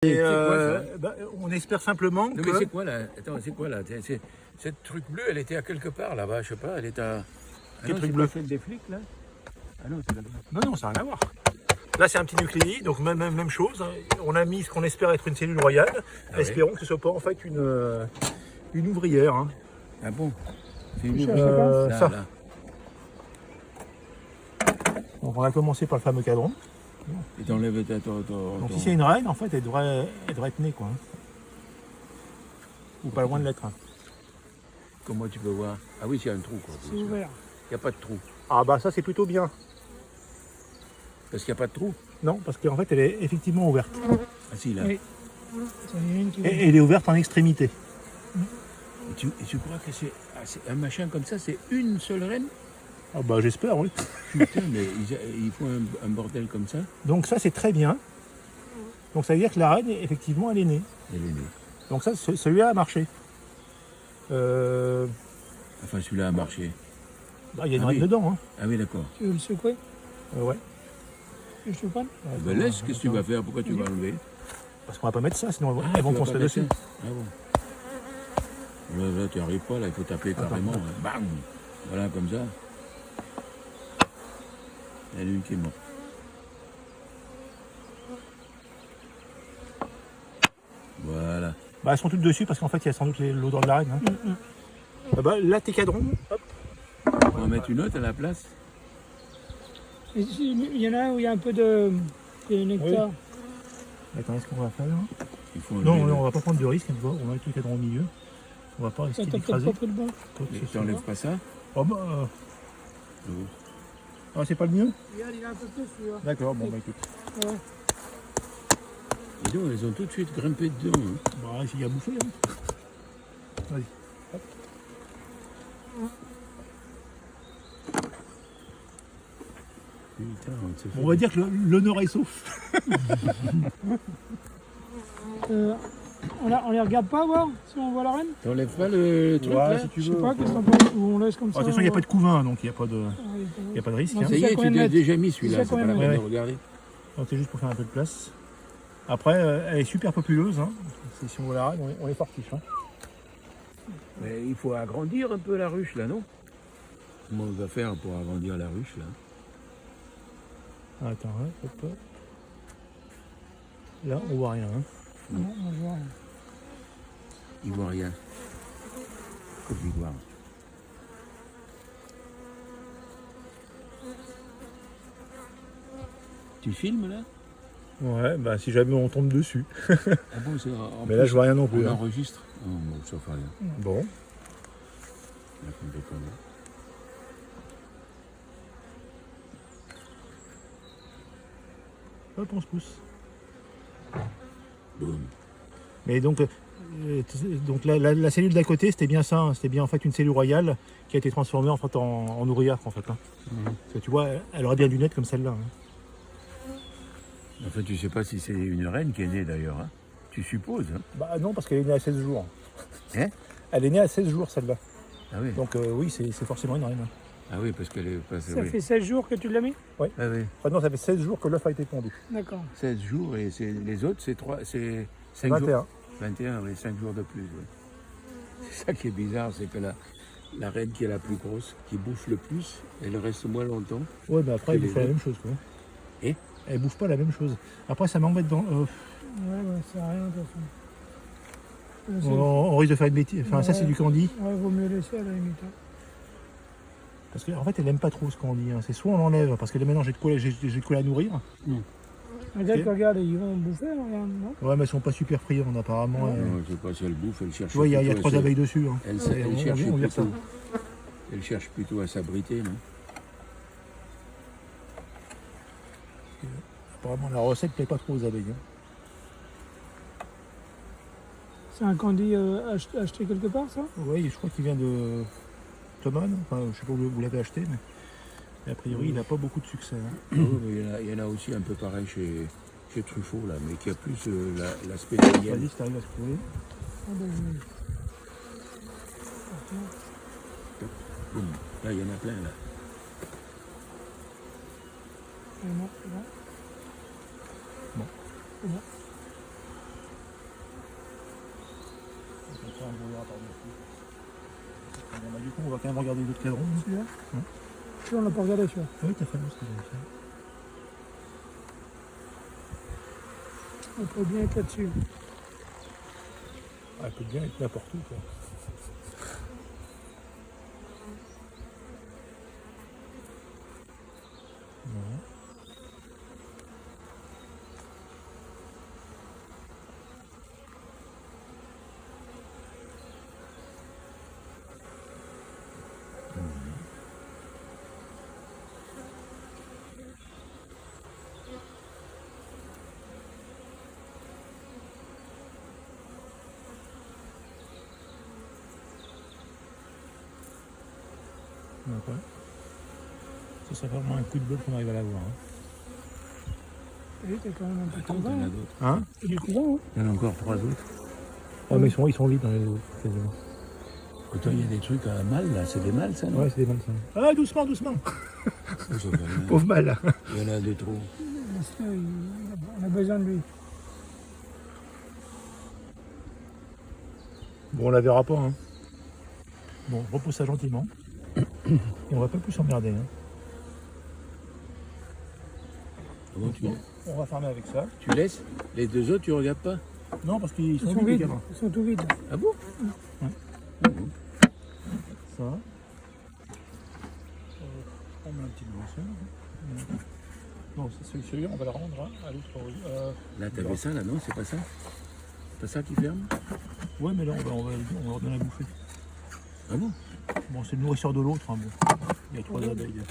Et C'est quoi, ça? on espère simplement Non, que... mais c'est quoi là? Attends, c'est quoi là? Cette truc bleue, elle était à quelque part là-bas, je sais pas, elle est à. Ah Quel non, truc c'est bleu? pas celle des flics là? Ah non, c'est là-bas. Non, ça n'a rien à voir. Là, c'est un petit nucléi, donc même chose. On a mis ce qu'on espère être une cellule royale. Ah Espérons que ce soit pas en fait une ouvrière. Hein. Ah bon? C'est une Euh, là, ça. là. Donc on a commencé par le fameux cadran. Et t'enlèves Donc si c'est une reine, en fait, elle devrait être née, quoi. Hein. Ou pas loin de l'être. Hein. Comment tu peux voir? Ah oui, il y a un trou quoi. C'est ouvert. Il n'y a pas de trou. Ah bah ça, c'est plutôt bien. Parce qu'il n'y a pas de trou? Non, parce qu'en fait, elle est effectivement ouverte. Ah si, là. Oui. C'en est une qui Et elle est ouverte en extrémité. Et tu crois que c'est un machin comme ça, c'est une seule reine? Ah bah j'espère, oui. Putain, mais ils font un bordel comme ça? Donc ça, c'est très bien. Donc ça veut dire que la reine, effectivement, elle est née. Elle est née. Donc ça, celui-là a marché. Enfin, celui-là a marché. Bah, il y a une Ah reine oui. dedans. Hein. Ah oui, d'accord. Tu veux le secouer? Ouais. Que je te prenne? Ben laisse, qu'est-ce que tu vas faire? Pourquoi tu vas enlever? Parce qu'on va pas mettre ça, sinon elles vont tu vas construire pas dessus. mettre ça? Ah bon. Là, tu n'arrives pas, là, il faut taper carrément. Hein. Bam! Voilà, comme ça. Il y en a une qui est morte. Voilà. Bah, elles sont toutes dessus parce qu'en fait, il y a sans doute l'odeur de la reine. Hein. Ah bah, là, tes cadrons, hop. On va mettre une autre à la place. Et il y en a un où il y a un peu de nectar. Attends, est-ce qu'on va faire hein Il faut Non, enlever on va pas prendre de risque. On va mettre le cadran au milieu. On va pas Ça risquer t'a peut-être d'écraser. pas pris le bon. Mais tu n'enlèves pas ça? Oh bah... Ah, c'est pas le mieux? Regarde, il est un peu plus celui-là. D'accord, bon bah écoute. Ouais. Dis donc, elles ont tout de suite grimpé dedans. Hein. Bah, il y a bouffé. Hein. Vas-y. Hop. Putain, on se fait- On va dire que l'honneur est sauf. On les regarde pas voir si on voit la reine? T'enlèves pas le truc Ouais, là? si tu Je veux. sais pas, qu'est-ce que t'en penses? Ou on laisse comme De ça? toute façon, il n'y a pas de couvain, donc il n'y a pas de, il y a pas de risque. Non, Hein. Ça c'est y ça est, qu'on tu vient de t'es mettre. déjà mis celui-là, C'est c'est ça pas qu'on la vient peine de de mettre. regarder. Donc c'est juste pour faire un peu de place. Après, elle est super populeuse. Hein. Si on veut la reine, on est fortiche. Hein. Mais il faut agrandir un peu la ruche là, non? Comment on va faire pour agrandir la ruche là? Attends, hein, hop, hop. Là, on voit rien. Hein. Non, on voit rien. Il voit rien. Faut qu'il voit. Tu filmes là? Ouais, bah si jamais on tombe dessus. Ah bon, c'est en Mais là, je vois rien non plus. on Hein. enregistre. Oh, bon, ça fait rien. Bon. Là, qu'on déconne. Hop, on se pousse. Boum. Mais donc la cellule d'à côté, c'était bien ça. Hein. C'était bien en fait une cellule royale qui a été transformée en fait en ouvrière en fait. Hein. Parce que tu vois, elle aurait bien dû naître comme celle-là. Hein. En fait, tu sais pas si c'est une reine qui est née d'ailleurs. Hein. Tu supposes. Hein. Bah non, parce qu'elle est née à 16 jours. Hein? Elle est née à 16 jours celle-là. Ah oui. Donc oui, c'est forcément une reine. Hein. Ah oui, parce qu'elle est passée. Ça Oui. fait 16 jours que tu l'as mis? Ah oui. Enfin, non, ça fait 16 jours que l'œuf a été pondu. D'accord. 16 jours et les autres, c'est 5 jours. 21. 21, oui, 5 jours de plus. Oui. C'est ça qui est bizarre, c'est que la reine qui est la plus grosse, qui bouffe le plus, elle reste moins longtemps. Ouais, mais après, elle Et bouffe pas les la même chose. Quoi. Et elle bouffe pas la même chose. Après, ça m'embête dans. Ouais, ça a rien de toute façon. On risque de faire une bêtise. Enfin, ça, c'est du candy. Ouais, vaut mieux laisser à la limite. Hein. Parce qu'en fait, elle aime pas trop ce candy. Hein. C'est soit on l'enlève, parce que là, maintenant, j'ai de quoi la nourrir. Regarde, regarde, ils vont bouffer, regarde, non? Ouais, mais elles sont pas super friandes, apparemment. non, je sais pas si elle bouffe, elle cherche. Tu vois, il y a plutôt 3 à abeilles dessus. Hein. Elle, Ouais, elle cherche on vire ça. plutôt. Elle cherche plutôt à s'abriter, non? Apparemment, la recette plaît pas trop aux abeilles. Hein. C'est un candy acheté quelque part, ça? Oui, je crois qu'il vient de Thomas. Enfin, je sais pas où vous l'avez acheté, mais a priori, il n'a pas beaucoup de succès. Hein. Oui, mais il y en a aussi un peu pareil chez Truffaut, là, mais qui a plus l'aspect de miel. Vas-y, si t'arrives à se trouver. Ah, ben, Boum. Là, il y en a plein, là. non, c'est bon. Bon. C'est bon. Comme ça, on verra par-dessus. Bon, bah, du coup, on va quand même regarder les autres cadrans. Celui-là Hein. Celui-là, on l'a pas regardé, celui-là. Oui, t'as fait ce que j'avais fait. On peut bien être là-dessus. Ah, elle peut bien être n'importe où, quoi. Ouais. Donc, ouais. Ça serait vraiment un coup de bol qu'on arrive à l'avoir. Et t'as quand même un peu de Attends, courant. t'en as Hein. d'autres. Hein, Il y a du courant, hein. Il y en a encore 3 autres. Ah, mais ils sont vides dans les autres, quasiment. Autant il y a des trucs à mal, là. C'est des mâles, ça, non? Ouais, c'est des mâles, ça. Ah, doucement, doucement. Oh, ça va, là. Pauvre mâle. Il y en a de trop. Parce on a besoin de lui. Bon, on la verra pas, hein. Bon, repousse ça gentiment. Et on va pas plus s'emmerder, hein. Comment tu, On va fermer avec ça. tu laisses? Les 2 autres, tu regardes pas? Non, parce qu'ils Ils sont sont vides, les vides. cadres. Ils sont tout vides. Ah bon? Ouais. Ah bon. Ça. On met un petit doigt ça. Non, c'est celui-là, on va le rendre hein, à l'autre. Là, t'avais ça, là, non? C'est pas ça? C'est pas ça qui ferme? Ouais, mais là, on va leur donner à bouffer. Ah bon? Bon, c'est le nourrisseur de l'autre. Hein, bon. Il y a 3 abeilles.